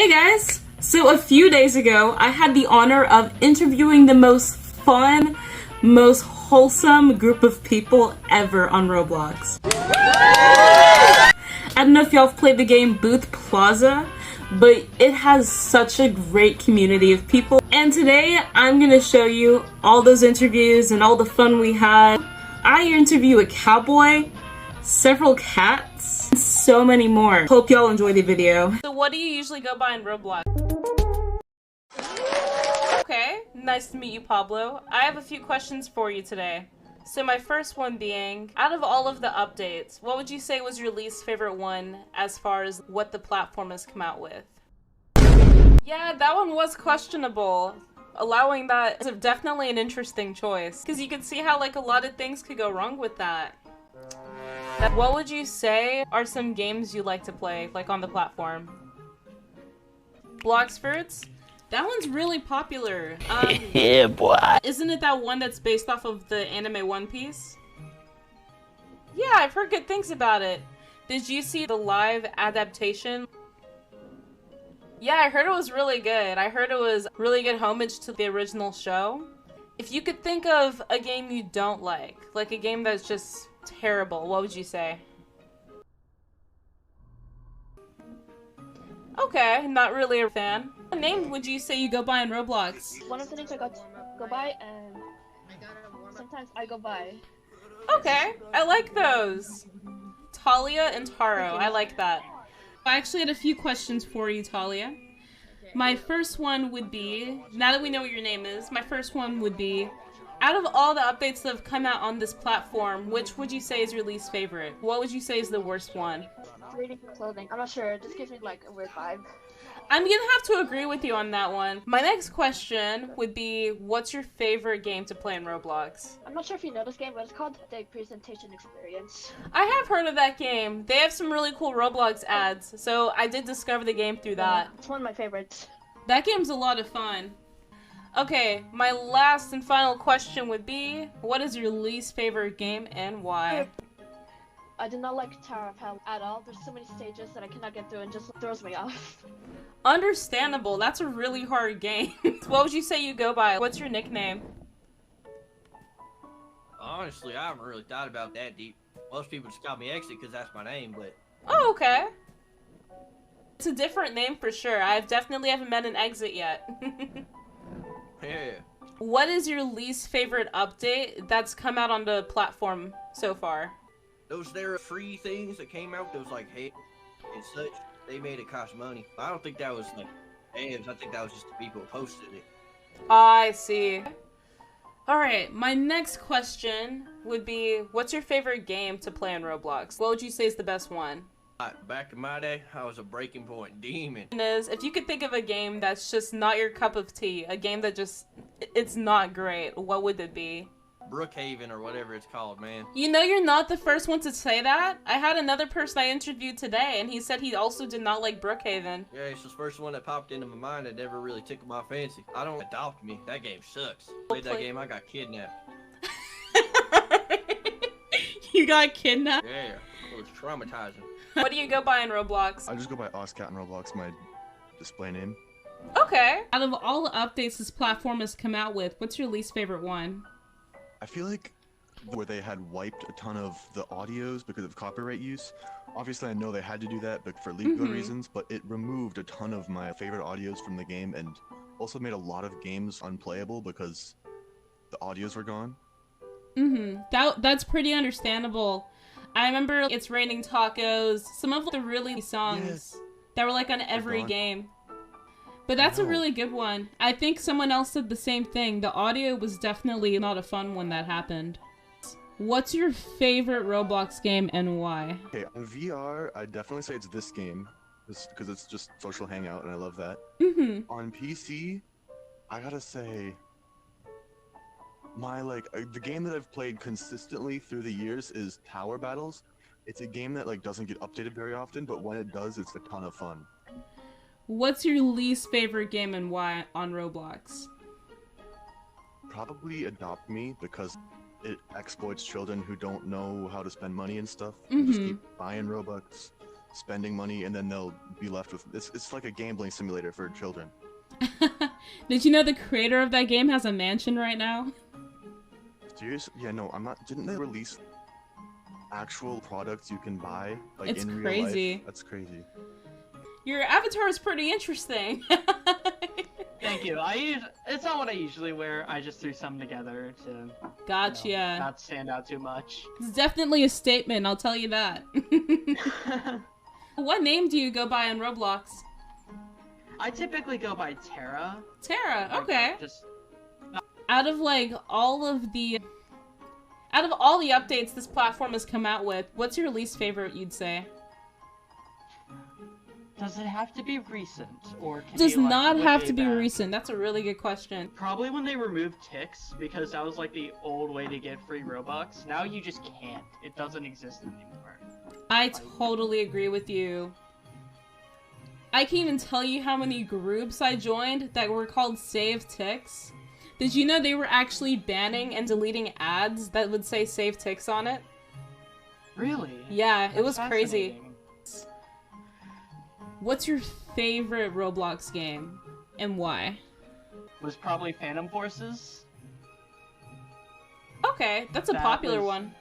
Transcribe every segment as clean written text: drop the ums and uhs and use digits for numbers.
Hey guys! So a few days ago, I had the honor of interviewing the most fun, most wholesome group of people ever on Roblox. I don't know if y'all have played the game Booth Plaza, but it has such a great community of people. And today, I'm gonna show you all those interviews and all the fun we had. I interview a cowboy, several cats, and so many more. Hope y'all enjoy the video. So what do you usually go by in Roblox? Okay, nice to meet you, Pablo. I have a few questions for you today. So my first one being, out of all of the updates, what would you say was your least favorite one as far as what the platform has come out with? Yeah, that one was questionable. Allowing that is definitely an interesting choice, because you can see how like a lot of things could go wrong with that. What would you say are some games you like to play, like on the platform? Blox Fruits? That one's really popular. Yeah, boy. Isn't it that one that's based off of the anime One Piece? Yeah, I've heard good things about it. Did you see the live adaptation? Yeah, I heard it was really good. I heard it was really good homage to the original show. If you could think of a game you don't like a game that's just terrible, what would you say? Okay, not really a fan. What name would you say you go by in Roblox? One of the names I go by, and sometimes I go by. Okay, I like those. Talia and Taro, I like that. I actually had a few questions for you, Talia. My first one would be, now that we know what your name is, my first one would be, out of all the updates that have come out on this platform, which would you say is your least favorite? What would you say is the worst one? 3D clothing. I'm not sure. It just gives me like a weird vibe. I'm gonna have to agree with you on that one. My next question would be, what's your favorite game to play in Roblox? I'm not sure if you know this game, but it's called The Presentation Experience. I have heard of that game. They have some really cool Roblox ads, so I did discover the game through that. It's one of my favorites. That game's a lot of fun. Okay, my last and final question would be, what is your least favorite game and why? I do not like Tower of Hell at all. There's so many stages that I cannot get through and just throws me off. Understandable, that's a really hard game. What would you say you go by? What's your nickname? Honestly, I haven't really thought about that deep. Most people just call me Exit because that's my name, but... Oh, okay. It's a different name for sure. I definitely haven't met an Exit yet. Yeah. What is your least favorite update that's come out on the platform so far? Those there free things that came out, those like hey and such, they made it cost money. I don't think that was like devs, I think that was just the people who posted it. I see. Alright, my next question would be, what's your favorite game to play on Roblox? What would you say is the best one? Back in my day, I was a Breaking Point demon. If you could think of a game that's just not your cup of tea, a game that just, it's not great, what would it be? Brookhaven or whatever it's called, man. You know you're not the first one to say that. I had another person I interviewed today, and he said he also did not like Brookhaven. Yeah, it's the first one that popped into my mind that never really tickled my fancy. I don't adopt me. That game sucks. Played that game, I got kidnapped. You got kidnapped? Yeah, it was traumatizing. What do you go by in Roblox? I just go by Oscat in Roblox, my display name. Okay. Out of all the updates this platform has come out with, what's your least favorite one? I feel like where they had wiped a ton of the audios because of copyright use. Obviously, I know they had to do that, but for legal reasons, but it removed a ton of my favorite audios from the game and also made a lot of games unplayable because the audios were gone. That's pretty understandable. I remember It's Raining Tacos, some of the really songs that were like on every game. But that's a really good one. I think someone else said the same thing. The audio was definitely not a fun one that happened. What's your favorite Roblox game and why? Okay, on VR, I'd definitely say it's this game, because it's just social hangout and I love that. On PC, I gotta say, the game that I've played consistently through the years is Tower Battles. It's a game that doesn't get updated very often, but when it does, it's a ton of fun. What's your least favorite game and why on Roblox? Probably Adopt Me, because it exploits children who don't know how to spend money and stuff. And just keep buying Robux, spending money, and then they'll be left with it's like a gambling simulator for children. Did you know the creator of that game has a mansion right now? Seriously? Yeah, no, I'm not. Didn't they release actual products you can buy like It's in crazy. real life? That's crazy. Your avatar is pretty interesting. Thank you. It's not what I usually wear. I just threw some together to Gotcha. not stand out too much. It's definitely a statement, I'll tell you that. What name do you go by on Roblox? I typically go by Tara. Tara, Like, okay. Just Out of all the updates this platform has come out with, what's your least favorite, you'd say? does it have to be recent or can It does you, like, not look have way to be back? recent. That's a really good question. Probably when they removed ticks, because that was like the old way to get free Robux. Now you just can't. It doesn't exist anymore. I totally agree with you. I can't even tell you how many groups I joined that were called Save Ticks. Did you know they were actually banning and deleting ads that would say Save Ticks on it? Really? Yeah, it That's was crazy. fascinating. What's your favorite Roblox game and why? Was probably Phantom Forces. Okay, that's a That popular was- one.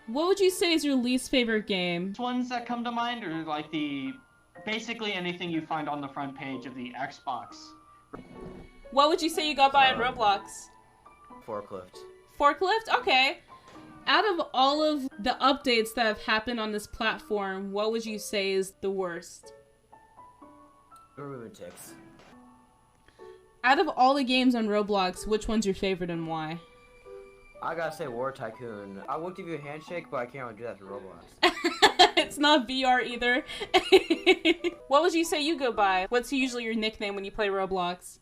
What would you say is your least favorite game? Ones that come to mind are like basically anything you find on the front page of the Xbox. What would you say you got by on Roblox? Forklift. Forklift? Okay. Out of all of the updates that have happened on this platform, what would you say is the worst? Removing ticks. Out of all the games on Roblox, which one's your favorite and why? I gotta say War Tycoon. I would give you a handshake, but I can't really do that for Roblox. It's not VR either. What would you say you go by? What's usually your nickname when you play Roblox?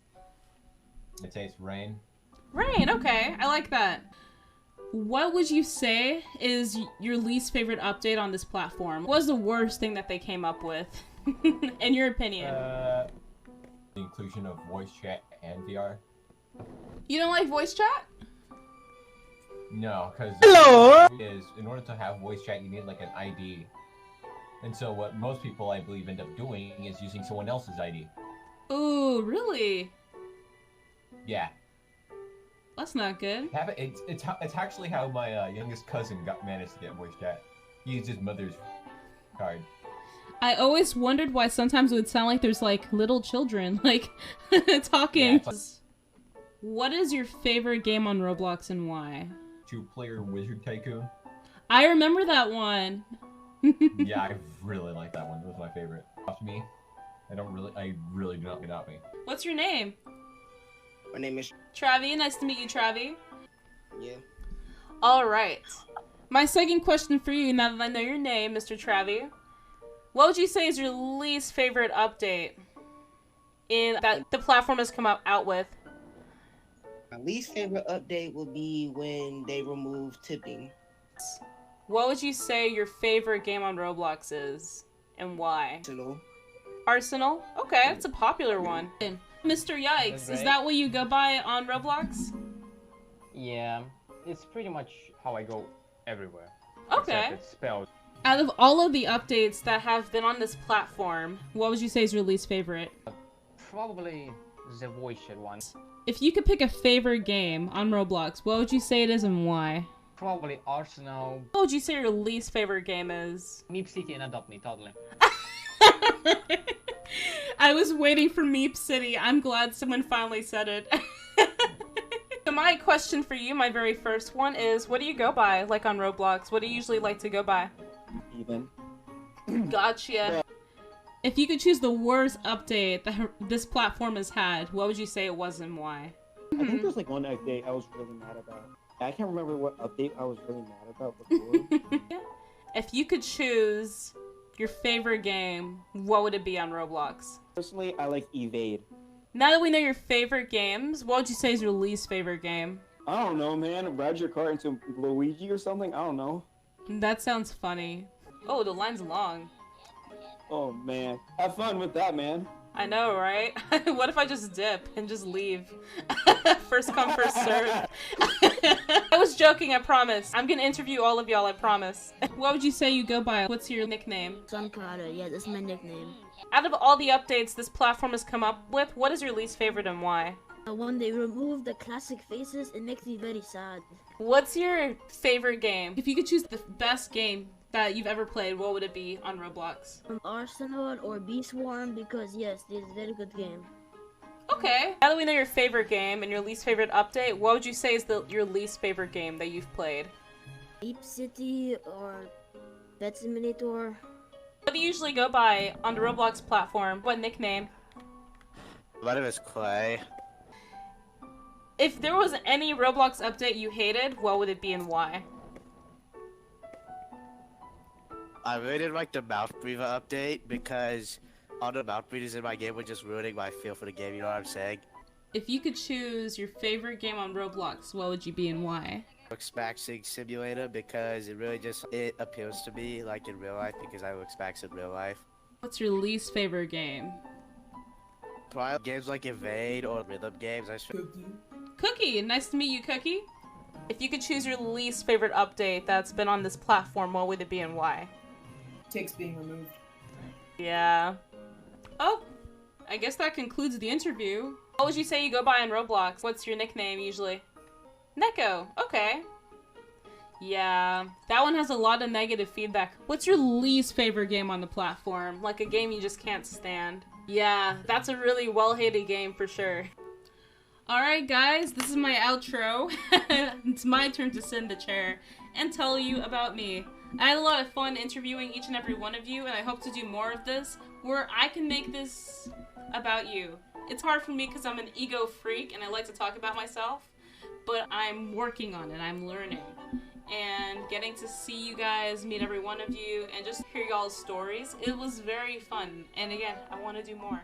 I'd say it's Rain. Rain, okay. I like that. What would you say is your least favorite update on this platform? What was the worst thing that they came up with? In your opinion. The inclusion of voice chat and VR. You don't like voice chat? No, because is in order to have voice chat, you need like an ID. And so what most people, I believe, end up doing is using someone else's ID. Ooh, really? Yeah, That's not good. it's actually how my youngest cousin managed to get voice chat. He used his mother's card. I always wondered why sometimes it would sound like there's like little children like talking. Yeah, What is your favorite game on Roblox and why? Two-player Wizard Tycoon. I remember that one. Yeah, I really like that one. It was my favorite. Off me, I really do not get out me. What's your name? My name is. Travi. Nice to meet you, Travi. Yeah. All right. My second question for you, now that I know your name, Mr. Travi, what would you say is your least favorite update in that the platform has come out with? My least favorite update will be when they remove tipping. What would you say your favorite game on Roblox is, and why? Arsenal. Arsenal? Okay, that's a popular one. Mr. Yikes, is that what you go by on Roblox? Yeah, it's pretty much how I go everywhere. Okay. Except it's spelled. Out of all of the updates that have been on this platform, what would you say is your least favorite? Probably the voice chat one. If you could pick a favorite game on Roblox, what would you say it is and why? Probably Arsenal, What would you say your least favorite game is? Meep City, and Adopt Me, totally. I was waiting for Meep City. I'm glad someone finally said it. So my question for you, my very first one, is what do you go by, like on Roblox? What do you usually like to go by? Even. Gotcha. If you could choose the worst update that this platform has had, what would you say it was and why? I think there's like one update I was really mad about. I can't remember what update I was really mad about before. If you could choose your favorite game, what would it be on Roblox? Personally, I like Evade. Now that we know your favorite games, what would you say is your least favorite game? I don't know, man. Ride your car into Luigi or something? I don't know. That sounds funny. Oh, the line's long. Oh, man. Have fun with that, man. I know, right? What if I just dip and just leave? First come, first serve. I was joking, I promise. I'm gonna interview all of y'all, I promise. What would you say you go by? What's your nickname? Sunkara, yeah, that's my nickname. Out of all the updates this platform has come up with, what is your least favorite and why? When they remove the classic faces, it makes me very sad. What's your favorite game? If you could choose the best game that you've ever played, what would it be on Roblox? Arsenal or Beast Swarm, because yes, it's a very good game. Okay. Now that we know your favorite game and your least favorite update, what would you say is your least favorite game that you've played? Ape City or Pet Simulator. What do you usually go by on the Roblox platform? What nickname? My name is Clay. If there was any Roblox update you hated, what would it be and why? I really didn't like the mouth breather update because all the mouth breathers in my game were just ruining my feel for the game, you know what I'm saying? If you could choose your favorite game on Roblox, what would you be and why? Waxing Simulator because it appeals to me like in real life because I wax in real life. What's your least favorite game? Probably games like Evade or rhythm games. Cookie! Nice to meet you, Cookie. If you could choose your least favorite update that's been on this platform, what would it be and why? Ticks being removed. Yeah. Oh, I guess that concludes the interview. What would you say you go by on Roblox? What's your nickname usually? Neko. Okay. Yeah, that one has a lot of negative feedback. What's your least favorite game on the platform? Like a game you just can't stand? Yeah, that's a really well-hated game for sure. Alright guys, this is my outro. It's my turn to sit in the chair and tell you about me. I had a lot of fun interviewing each and every one of you, and I hope to do more of this, where I can make this about you. It's hard for me because I'm an ego freak and I like to talk about myself, but I'm working on it, I'm learning. And getting to see you guys, meet every one of you, and just hear y'all's stories, it was very fun. And again, I want to do more.